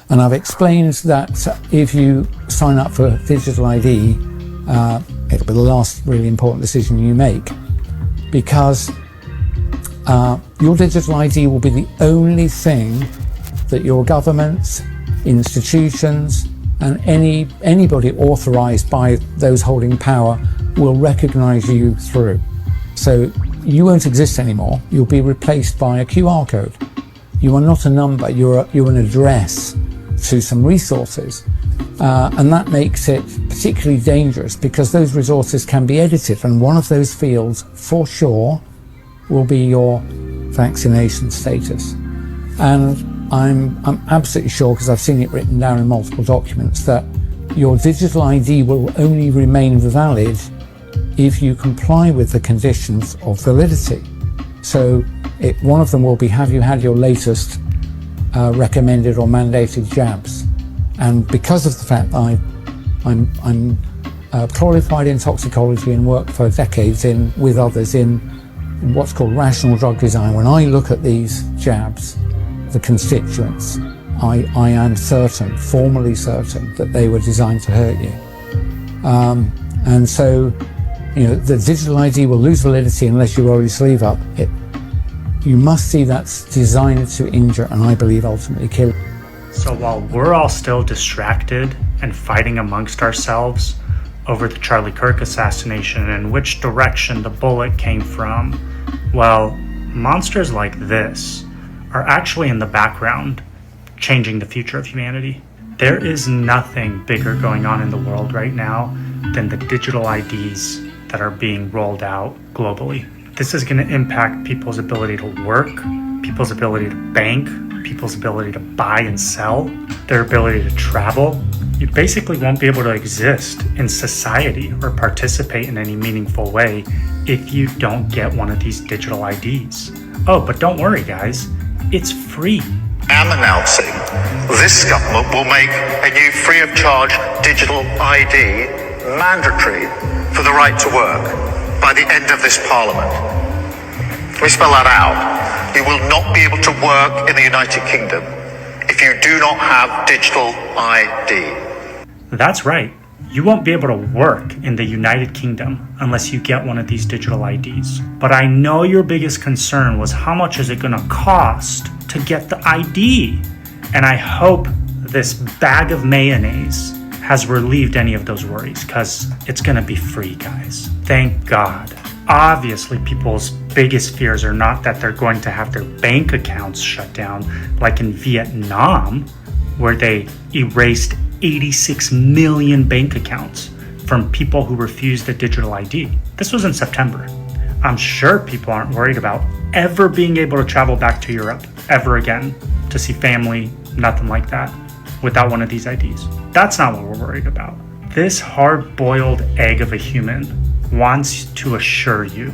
And I've explained that if you sign up for digital ID, it'll be the last really important decision you make, because your digital ID will be the only thing that your governments, institutions, and anybody authorized by those holding power will recognize you through. So you won't exist anymore. You'll be replaced by a QR code. You are not a number, you're an address to some resources. And that makes it particularly dangerous because those resources can be edited, and one of those fields for sure will be your vaccination status. And I'm absolutely sure, because I've seen it written down in multiple documents, that your digital ID will only remain valid if you comply with the conditions of validity. So one of them will be, have you had your latest recommended or mandated jabs? And because of the fact that I'm qualified in toxicology and worked for decades with others in what's called rational drug design, when I look at these jabs, the constituents, I am certain, formally certain, that they were designed to hurt you. And so, the digital ID will lose validity unless you roll your sleeve up. You must see that's designed to injure and I believe ultimately kill. So while we're all still distracted and fighting amongst ourselves over the Charlie Kirk assassination and which direction the bullet came from, well, monsters like this are actually in the background changing the future of humanity. There is nothing bigger going on in the world right now than the digital IDs that are being rolled out globally. This is going to impact people's ability to work, people's ability to bank, people's ability to buy and sell, their ability to travel. You basically won't be able to exist in society or participate in any meaningful way if you don't get one of these digital IDs. Oh, but don't worry, guys. It's free. I'm announcing this government will make a new free of charge digital ID mandatory for the right to work by the end of this parliament. Let me spell that out. You will not be able to work in the United Kingdom if you do not have digital ID. That's right. You won't be able to work in the United Kingdom unless you get one of these digital IDs. But I know your biggest concern was how much is it going to cost to get the ID? And I hope this bag of mayonnaise has relieved any of those worries, because it's going to be free, guys. Thank God. Obviously, people's biggest fears are not that they're going to have their bank accounts shut down, like in Vietnam, where they erased 86 million bank accounts from people who refused the digital ID. This was in September. I'm sure people aren't worried about ever being able to travel back to Europe ever again to see family, nothing like that, without one of these IDs. That's not what we're worried about. This hard-boiled egg of a human wants to assure you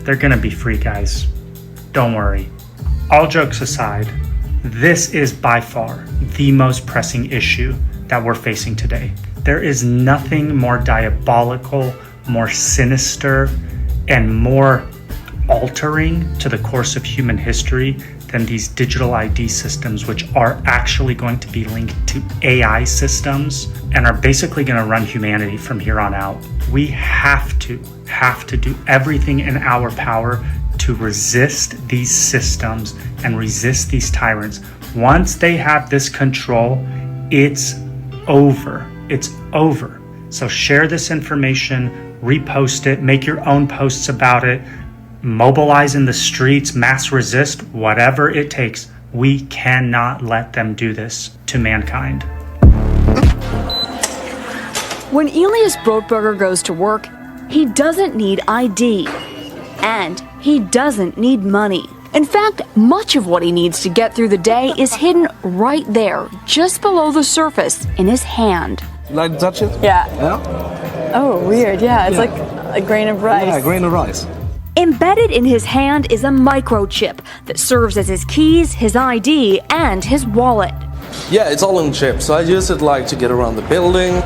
they're gonna be free, guys. Don't worry. All jokes aside, this is by far the most pressing issue that we're facing today. There is nothing more diabolical, more sinister, and more altering to the course of human history than these digital ID systems, which are actually going to be linked to AI systems and are basically going to run humanity from here on out. We have to do everything in our power to resist these systems and resist these tyrants. Once they have this control, it's over. It's over. So share this information, repost it, make your own posts about it, mobilize in the streets, mass resist, whatever it takes. We cannot let them do this to mankind. When Elias Brotberger goes to work, he doesn't need ID. And he doesn't need money. In fact, much of what he needs to get through the day is hidden right there, just below the surface, in his hand. Like to touch it? Yeah. Yeah? Oh, weird. Yeah, it's like a grain of rice. Yeah, a grain of rice. Embedded in his hand is a microchip that serves as his keys, his ID, and his wallet. Yeah, it's all in chip, so I use it like to get around the building.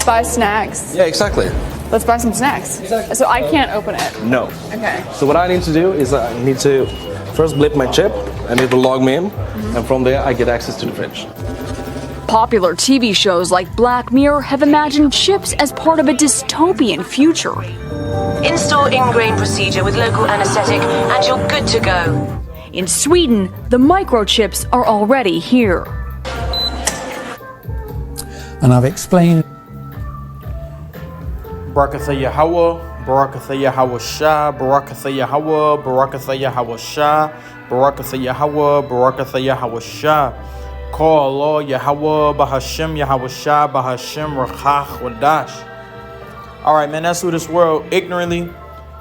Buy snacks. Yeah, exactly. Let's buy some snacks. Exactly. So I can't open it. No. Okay. So what I need to do is I need to first blip my chip, and it will log me in, and from there I get access to the fridge. Popular TV shows like Black Mirror have imagined chips as part of a dystopian future. Install ingrain procedure with local anesthetic and you're good to go. In Sweden, the microchips are already here. And I've explained Barakatha Yahweh, Barakatha Yahweh Shah, Barakatha Yahweh, Barakatha Yahweh Shah, Barakatha Yahweh, Barakatha Yahweh Shah. Call Allah Yahweh, Bahashem Yahweh Shah, Bahashem Rachach Wadash. All right, man, that's who this world ignorantly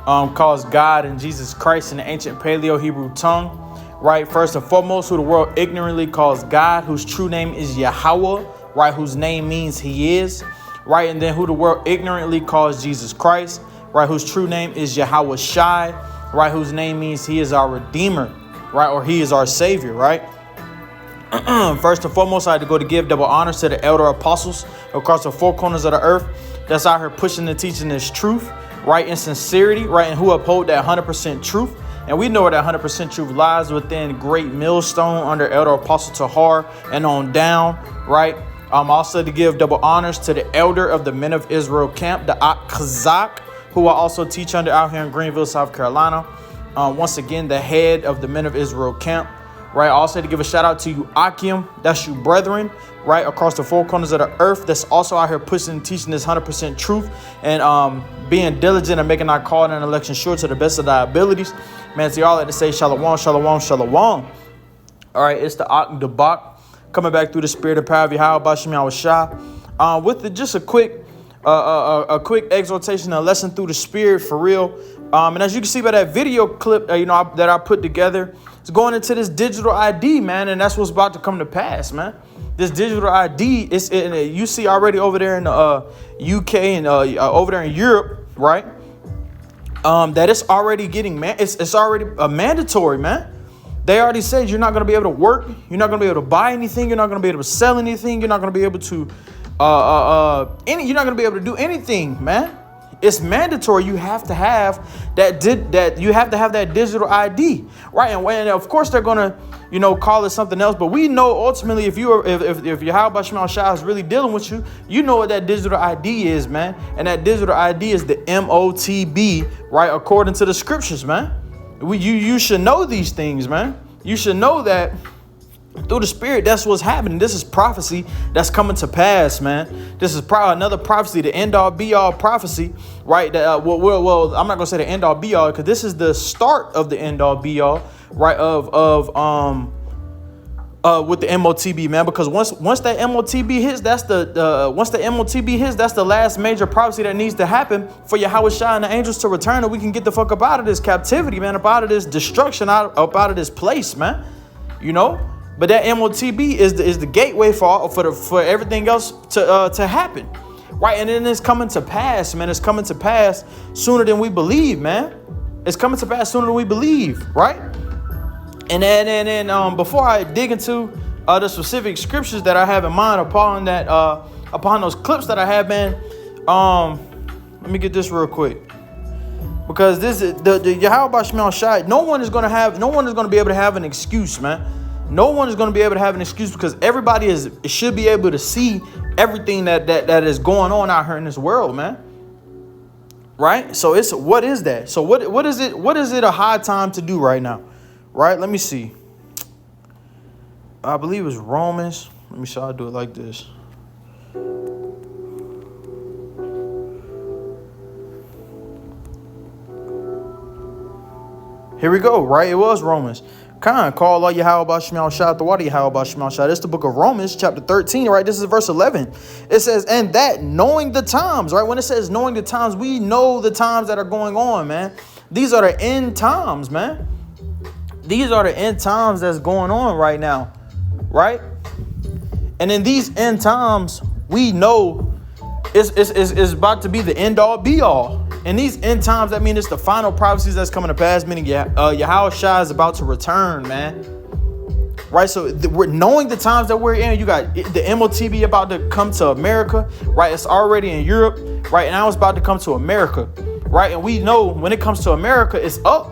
calls God and Jesus Christ in the ancient Paleo Hebrew tongue. Right, first and foremost, who the world ignorantly calls God, whose true name is Yahweh, right, whose name means He is. Right, and then who the world ignorantly calls Jesus Christ, right, whose true name is Yahweh Shai, right, whose name means He is our Redeemer, right, or He is our Savior, right. First and foremost, I had to go to give double honors to the elder apostles across the four corners of the earth that's out here pushing and teaching this truth, right, in sincerity, right, and who uphold that 100% truth. And we know where that 100% truth lies within Great Millstone under Elder Apostle Tahar and on down, right. Also to give double honors to the elder of the Men of Israel camp, the Chazak, who I also teach under out here in Greenville, South Carolina. Once again, the head of the Men of Israel camp, right. Also to give a shout out to you, Akim, that's you brethren, right, across the four corners of the earth, that's also out here pushing and teaching this 100% truth and being diligent and making our call and election sure to the best of our abilities. Man, to y'all like to say shalom, shalom, shalom. All right, it's the Ak Debak coming back through the spirit and power of Yahweh Bashem Yahweh Shah. With just a quick exhortation and lesson through the spirit for real. And as you can see by that video clip, that I put together, it's going into this digital ID, man, and that's what's about to come to pass, man. This digital ID you see already over there in the UK and over there in Europe, right? That it's already getting it's already mandatory, man. They already said you're not going to be able to work. You're not going to be able to buy anything. You're not going to be able to sell anything. You're not going to be able to you're not going to be able to do anything, man. It's mandatory. You have to have that you have to have that digital ID, right? And of course they're going to, call it something else. But we know ultimately if Yahweh Shema Shah is really dealing with you, you know what that digital ID is, man. And that digital ID is the MOTB, right? According to the scriptures, man. You should know these things, man. You should know that through the spirit, that's what's happening. This is prophecy that's coming to pass, man. This is another prophecy, the end all be all prophecy, right? That well, I'm not gonna say the end all be all because this is the start of the end all be all, right? With the MOTB, man, because once that MOTB hits, that's that's the last major prophecy that needs to happen for Yahweh Shah and the angels to return, and we can get the fuck up out of this captivity, man, up out of this destruction, up out of this place, man. But that MOTB is the gateway for everything else to happen, right? And then it's coming to pass, man. It's coming to pass sooner than we believe, man. It's coming to pass sooner than we believe, right? And then before I dig into the specific scriptures that I have in mind upon those clips that I have, man, let me get this real quick. Because this is the Yahweh Bashem Shai. No one is going to be able to have an excuse, man. No one is going to be able to have an excuse because everybody should be able to see everything that is going on out here in this world, man. Right? So what is that? So what is it? What is it a high time to do right now? Right? Let me see. I believe it's Romans. Let me see. I'll do it like this. Here we go, right? It was Romans. Call all Yahweh Bashem Shah, the water Yahweh Bashem Shah. This is the book of Romans, chapter 13, right? This is verse 11. It says, and that knowing the times, right? When it says knowing the times, we know the times that are going on, man. These are the end times, man. These are the end times that's going on right now, right? And in these end times, we know it's about to be the end all be all. In these end times, that means it's the final prophecies that's coming to pass, meaning Yahweh Shah is about to return, man. Right? So we're knowing the times that we're in. You got the MOTB about to come to America, right? It's already in Europe, right? And now it's about to come to America, right? And we know when it comes to America, it's up.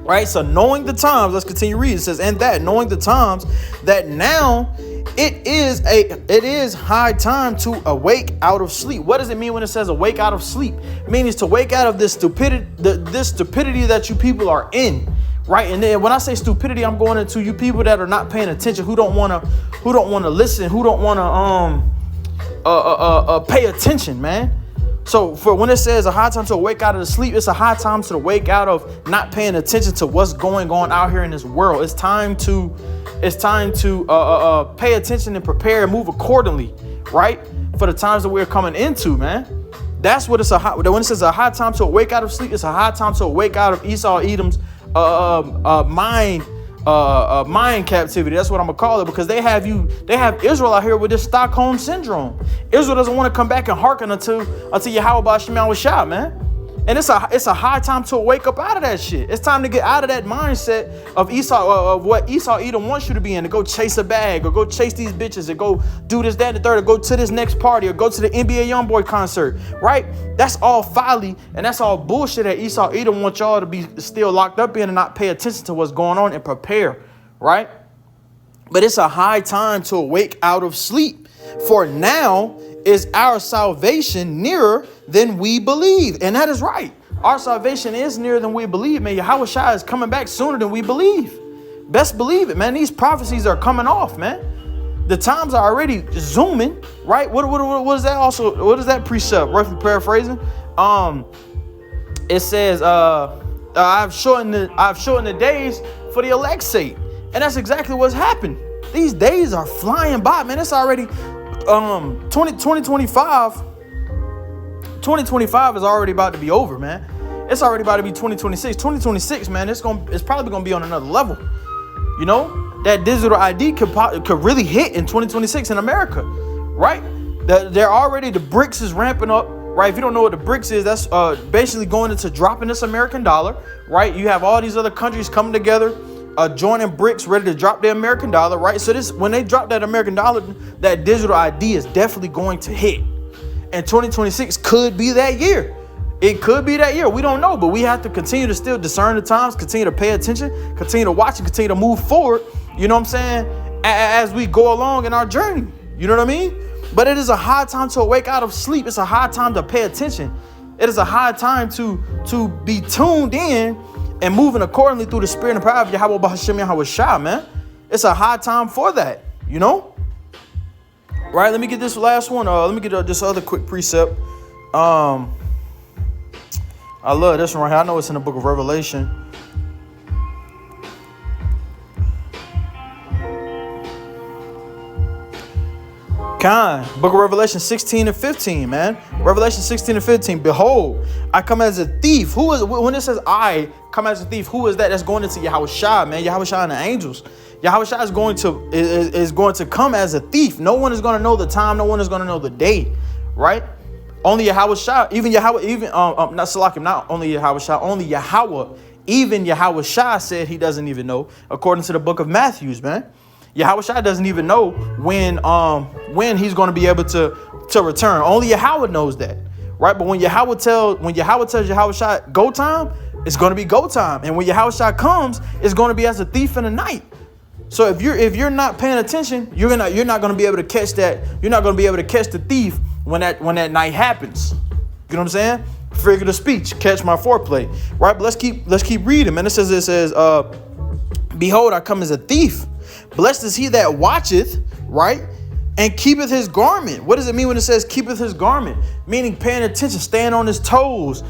Right? So knowing the times, let's continue reading. It says, and that knowing the times, that now it is high time to awake out of sleep. What does it mean when it says awake out of sleep? It means to wake out of this stupidity, this stupidity that you people are in. Right? And then when I say stupidity, I'm going into you people that are not paying attention, who don't want to listen, who don't want to pay attention, man. So for when it says a high time to wake out of the sleep, it's a high time to wake out of not paying attention to what's going on out here in this world. It's time to pay attention and prepare and move accordingly, right? For the times that we're coming into, man. That's what when it says a high time to wake out of sleep, it's a high time to wake out of Esau Edom's mind captivity. That's what I'm gonna call it, because they have Israel out here with this Stockholm syndrome. Israel doesn't want to come back and hearken until Yahweh Ba'Shem Shah, man. And it's a high time to wake up out of that shit. It's time to get out of that mindset of Esau, of what Esau Edom wants you to be in, to go chase a bag, or go chase these bitches, or go do this, that, and the third, or go to this next party, or go to the NBA YoungBoy concert, right? That's all folly, and that's all bullshit that Esau Edom wants y'all to be still locked up in and not pay attention to what's going on and prepare, right? But it's a high time to awake out of sleep. For now is our salvation nearer than we believe. And that is right. Our salvation is nearer than we believe, man. Yahweh Shai is coming back sooner than we believe. Best believe it, man. These prophecies are coming off, man. The times are already zooming, right? What is that also? What is that precept? Roughly paraphrasing. It says, I've shortened the days for the elect's sake. And that's exactly what's happened. These days are flying by, man. It's already 2025 is already about to be over, man. It's already about to be 2026. 2026, man, it's probably gonna be on another level. You know, that digital ID could really hit in 2026 in America, right? They're already, the BRICS is ramping up, right? If you don't know what the BRICS is, that's basically going into dropping this American dollar, right? You have all these other countries coming together, joining BRICS, ready to drop their American dollar, right? So when they drop that American dollar, that digital ID is definitely going to hit. And 2026 could be that year. It could be that year. We don't know, but we have to continue to still discern the times, continue to pay attention, continue to watch, and continue to move forward. You know what I'm saying? As we go along in our journey. You know what I mean? But it is a high time to awake out of sleep. It's a high time to pay attention. It is a high time to be tuned in and moving accordingly through the spirit and power of Yahweh Ba'Shem Yahweh Shah, man. It's a high time for that, you know? Right, let me get this last one. Let me get this other quick precept. I love this one right here. I know it's in the book of Revelation. Book of Revelation 16 and 15, man. Revelation 16 and 15. Behold, I come as a thief. Who is, when it says I come as a thief, who is that? That's going into Yahweh Shai, man. Yahweh Shai and the angels. Yahweh Shai is going to come as a thief. No one is going to know the time. No one is going to know the day, right? Only Yahweh Shai, not only Yahweh Shai, only Yahweh. Even Yahweh Shai said he doesn't even know, according to the book of Matthew, man. Yahweh Shai doesn't even know when he's going to be able to return. Only Yahweh knows that, right? But when Yahweh tells Yahweh Shai go time, it's going to be go time. And when Yahweh Shai comes, it's going to be as a thief in the night. So if you're not paying attention, you're not going to be able to catch that. You're not going to be able to catch the thief when that night happens. You know what I'm saying? Figure of speech, catch my foreplay, right? But let's keep reading, man. It says, behold, I come as a thief. Blessed is he that watcheth, right, and keepeth his garment. What does it mean when it says keepeth his garment? Meaning paying attention, staying on his toes,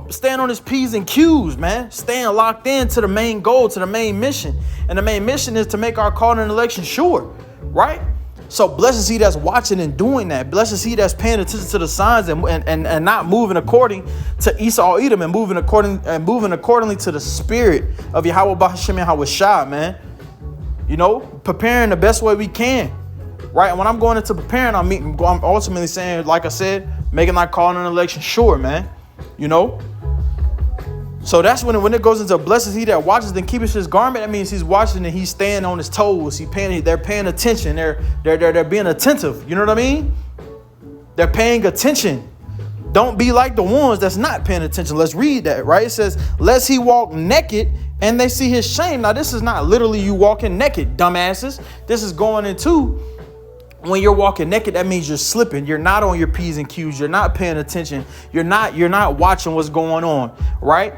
staying on his P's and Q's, man. Staying locked in to the main goal, to the main mission. And the main mission is to make our call and election sure, right? So blessed is he that's watching and doing that. Blessed is he that's paying attention to the signs and not moving according to Esau Edom and moving accordingly to the spirit of Yahweh Ba'Shem Yahweh Shai, man. You know, preparing the best way we can, right? And when I'm going into preparing, I'm ultimately saying, like I said, making my call and election sure, man. You know, so that's when it goes into blessed is he that watches and keeps his garment. That means he's watching and he's staying on his toes. They're paying attention. They're being attentive. You know what I mean? They're paying attention. Don't be like the ones that's not paying attention. Let's read that, right? It says, lest he walk naked and they see his shame. Now, this is not literally you walking naked, dumbasses. This is going into when you're walking naked, that means you're slipping. You're not on your P's and Q's. You're not paying attention. You're not watching what's going on, right?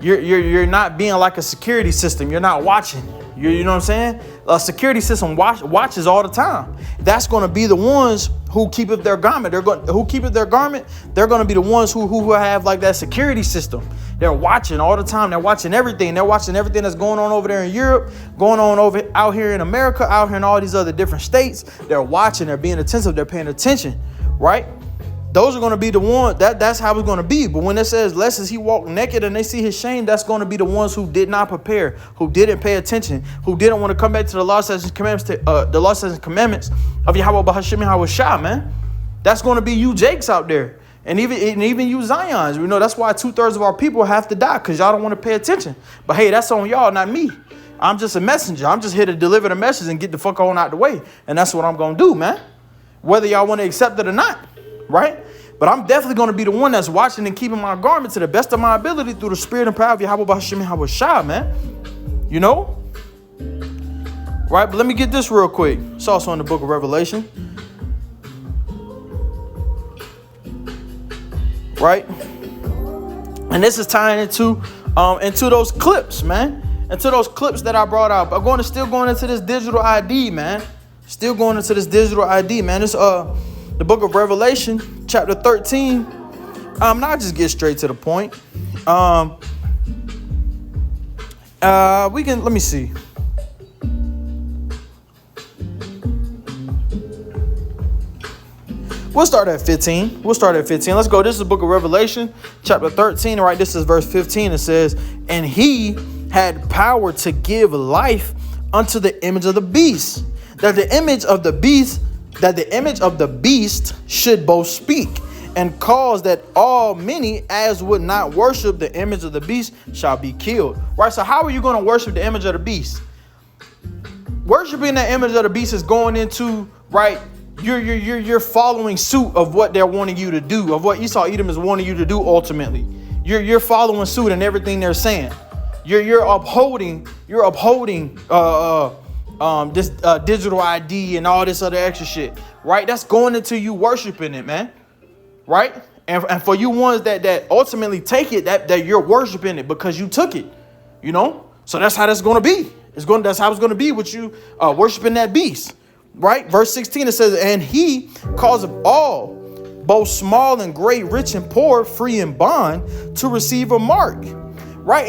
You're not being like a security system. You're not watching. You know what I'm saying? A security system watches all the time. That's going to be the ones who keepeth their garment. They're going to be the ones who have like that security system. They're watching all the time. They're watching everything. They're watching everything that's going on over there in Europe, going on over out here in America, out here in all these other different states. They're watching. They're being attentive. They're paying attention, right? Those are going to be the ones that's how it's going to be. But when it says, lest as he walk naked and they see his shame, that's going to be the ones who did not prepare, who didn't pay attention, who didn't want to come back to the law, statutes, and commandments, of Yahweh Bahashim Yahweh Shah, man. That's going to be you Jakes out there. And even you Zions. You know, that's why 2/3 of our people have to die, because y'all don't want to pay attention. But hey, that's on y'all, not me. I'm just a messenger. I'm just here to deliver the message and get the fuck on out the way. And that's what I'm going to do, man. Whether y'all want to accept it or not. Right? But I'm definitely going to be the one that's watching and keeping my garment to the best of my ability through the spirit and power of Yahweh Bahashim Yahweh Shah, man. You know? Right? But let me get this real quick. It's also in the book of Revelation. Right? And this is tying into those clips, man. Into those clips that I brought up. I'm still going into this digital ID, man. Still going into this digital ID, man. It's the book of Revelation, chapter 13. Now I'll just get straight to the point. Let me see. We'll start at 15. Let's go. This is the book of Revelation, chapter 13. Right, this is verse 15. It says, and he had power to give life unto the image of the beast, that the image of the beast should both speak, and cause that all many as would not worship the image of the beast shall be killed. Right? So how are you going to worship the image of the beast? Worshiping the image of the beast is going into, right, you're following suit of what they're wanting you to do, of what Esau Edom is wanting you to do ultimately. You're following suit in everything they're saying. You're upholding this digital ID and all this other extra shit, right? That's going into you worshiping it, man, right? And for you ones that ultimately take it, that you're worshiping it because you took it, you know. So that's how that's going to be. That's how it's going to be with you worshiping that beast, right? Verse 16 it says, and he causeth all, both small and great, rich and poor, free and bond, to receive a mark, right?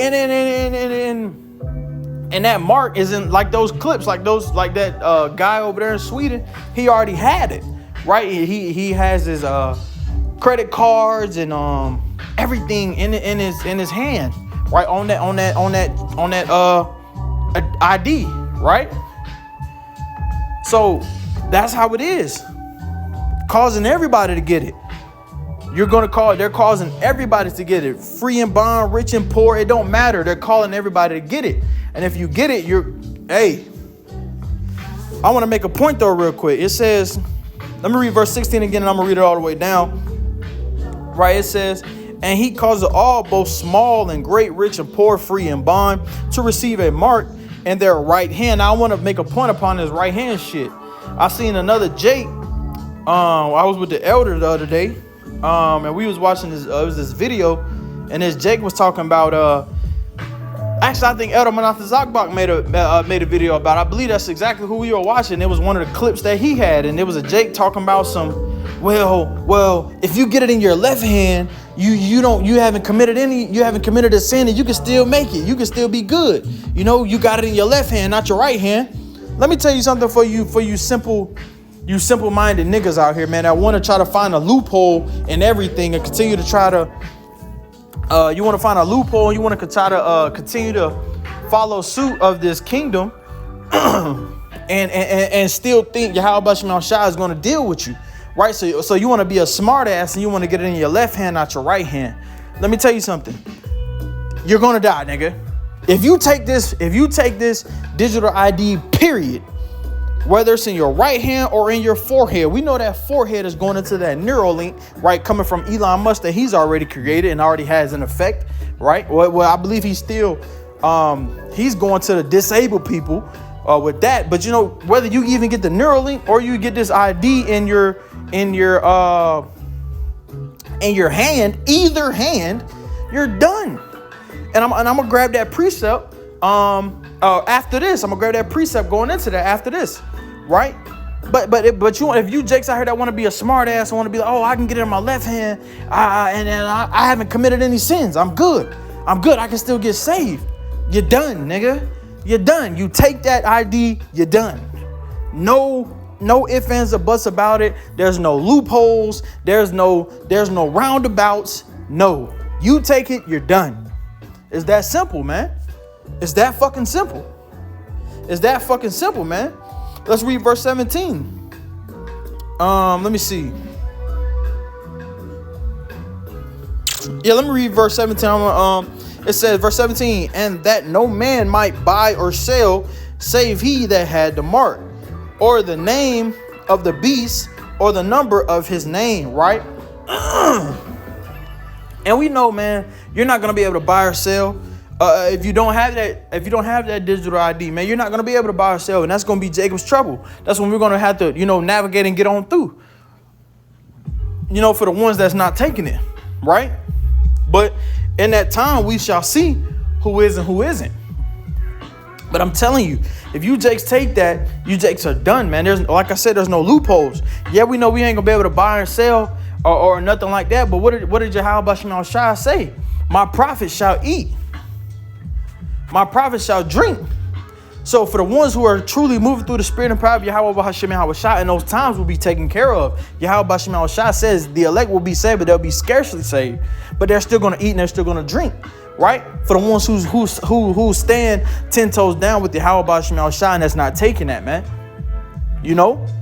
And that mark isn't like those clips, like that guy over there in Sweden. He already had it, right? He has his credit cards and everything in his hand, right? On that ID, right? So that's how it is, causing everybody to get it. They're causing everybody to get it. Free and bond, rich and poor, it don't matter. They're calling everybody to get it. And if you get it, I want to make a point though real quick. It says, let me read verse 16 again, and I'm going to read it all the way down. Right, it says, and he caused all, both small and great, rich and poor, free and bond, to receive a mark in their right hand. Now, I want to make a point upon this right hand shit. I seen another Jake. I was with the elder the other day, and we was watching this. It was this video, and this Jake was talking about. Actually, I think Elder Manasseh Zakbak made a video about it. I believe that's exactly who we were watching. It was one of the clips that he had, and it was a Jake talking about some. Well, if you get it in your left hand, you haven't committed a sin, and you can still make it. You can still be good. You know, you got it in your left hand, not your right hand. Let me tell you something for you simple-minded niggas out here, man, that want to try to find a loophole in everything and continue to try to you want to find a loophole, you want to try to continue to follow suit of this kingdom and still think Yahweh Bahashim Shah is going to deal with you, right? So you want to be a smart ass and you want to get it in your left hand, not your right hand. Let me tell you something. You're going to die, nigga. If you take this digital ID, period, whether it's in your right hand or in your forehead. We know that forehead is going into that Neuralink, right, coming from Elon Musk that he's already created and already has an effect, right? Well, I believe he's still, he's going to the disabled people with that. But you know, whether you even get the Neuralink or you get this ID in your hand, either hand, you're done. And I'm gonna grab that precept. After this, I'm gonna grab that precept going into that after this, right? But you, if you jakes out here that want to be a smart ass, I want to be like, oh, I can get it in my left hand, and I haven't committed any sins. I'm good. I can still get saved. You're done, nigga. You're done. You take that ID, you're done. No ifs, ands, or buts about it. There's no loopholes. There's no roundabouts. No, you take it, you're done. It's that simple, man. It's that fucking simple. It's that fucking simple, man. Let's read verse 17. Let me see. Yeah, let me read verse 17. It says, verse 17, and that no man might buy or sell, save he that had the mark, or the name of the beast, or the number of his name, right? And we know, man, you're not gonna be able to buy or sell if you don't have that. If you don't have that digital ID, man, you're not gonna be able to buy or sell, and that's gonna be Jacob's trouble. That's when we're gonna have to, navigate and get on through. For the ones that's not taking it, right? But in that time, we shall see who is and who isn't. But I'm telling you, if you jakes take that, you jakes are done, man. There's, like I said, there's no loopholes. Yeah, we know we ain't gonna be able to buy or sell or nothing like that. But what did Yahweh Shemel Shai say? My prophet shall eat. My prophet shall drink. So for the ones who are truly moving through the spirit and power of Yahweh B'Hashem Yahweh Shai, and those times will be taken care of. Yahweh B'Hashem Yahweh Shai says the elect will be saved, but they'll be scarcely saved. But they're still going to eat and they're still going to drink, right? For the ones who stand 10 toes down with Yahweh B'Hashem Yahweh Shai, and that's not taking that, man.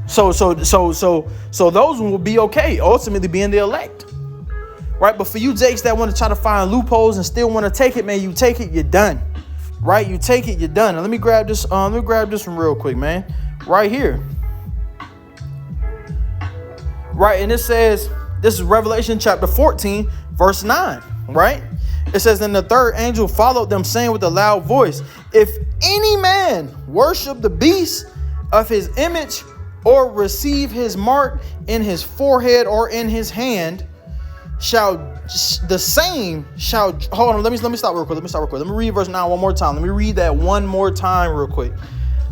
So those will be okay, ultimately being the elect, right? But for you jakes that want to try to find loopholes and still want to take it, man, you take it, you're done. Right, you take it, you're done. Now, let me grab this. Let me grab this one real quick, man. Right here. Right, and it says, this is Revelation chapter 14, verse 9. Right, it says, then the third angel followed them, saying with a loud voice, if any man worship the beast of his image or receive his mark in his forehead or in his hand, the same shall hold on. Let me stop real quick. Let me read verse 9 one more time. Let me read that one more time real quick.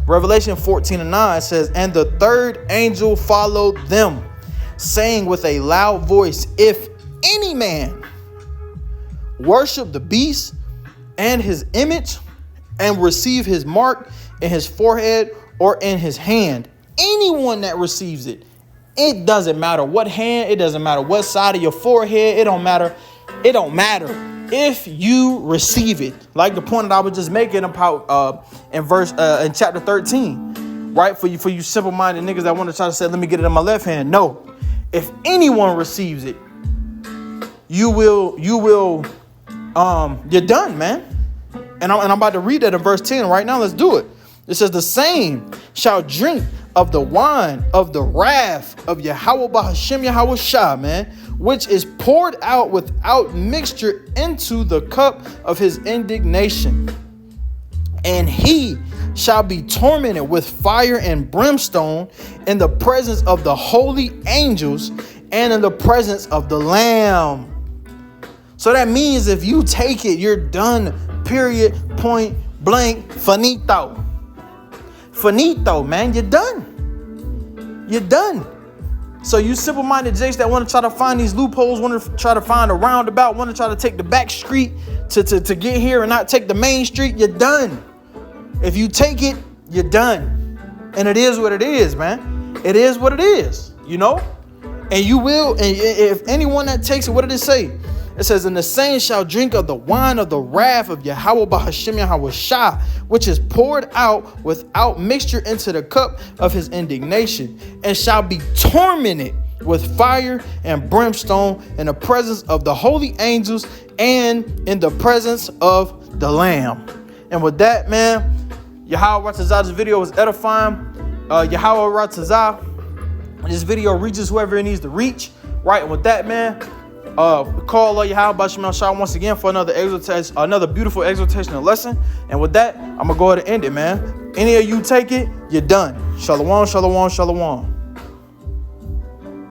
Revelation 14:9 says, and the third angel followed them, saying with a loud voice, if any man worship the beast and his image and receive his mark in his forehead or in his hand, anyone that receives it, it doesn't matter what hand, it doesn't matter what side of your forehead, it don't matter if you receive it. Like the point that I was just making about in chapter 13, right? For you simple-minded niggas that want to try to say, let me get it in my left hand. No, if anyone receives it, you're done, man. And I'm about to read that in verse 10 right now. Let's do it. It says, the same shall drink of the wine of the wrath of Yahweh B'Hashem Yahweh Shai, man, which is poured out without mixture into the cup of his indignation. And he shall be tormented with fire and brimstone in the presence of the holy angels and in the presence of the Lamb. So that means if you take it, you're done, period, point blank, finito. Finito, man, you're done. You're done. So you simple-minded jakes that want to try to find these loopholes, want to try to find a roundabout, want to try to take the back street to get here and not take the main street, you're done. If you take it, you're done. And it is what it is, man. It is what it is, And you will, and if anyone that takes it, what did it say? It says, and the saints shall drink of the wine of the wrath of Yahweh B'Hashem Yahweh Shai, which is poured out without mixture into the cup of his indignation, and shall be tormented with fire and brimstone in the presence of the holy angels and in the presence of the Lamb. And with that, man, Yahweh Ratazah's video was edifying. Yahweh Ratazah. This video reaches whoever it needs to reach. Right, and with that, man, call Allah Yahweh Bashim Shah once again for another beautiful exhortation and lesson. And with that, I'm gonna go ahead and end it, man. Any of you take it, you're done. Shalom, shalom, shalom.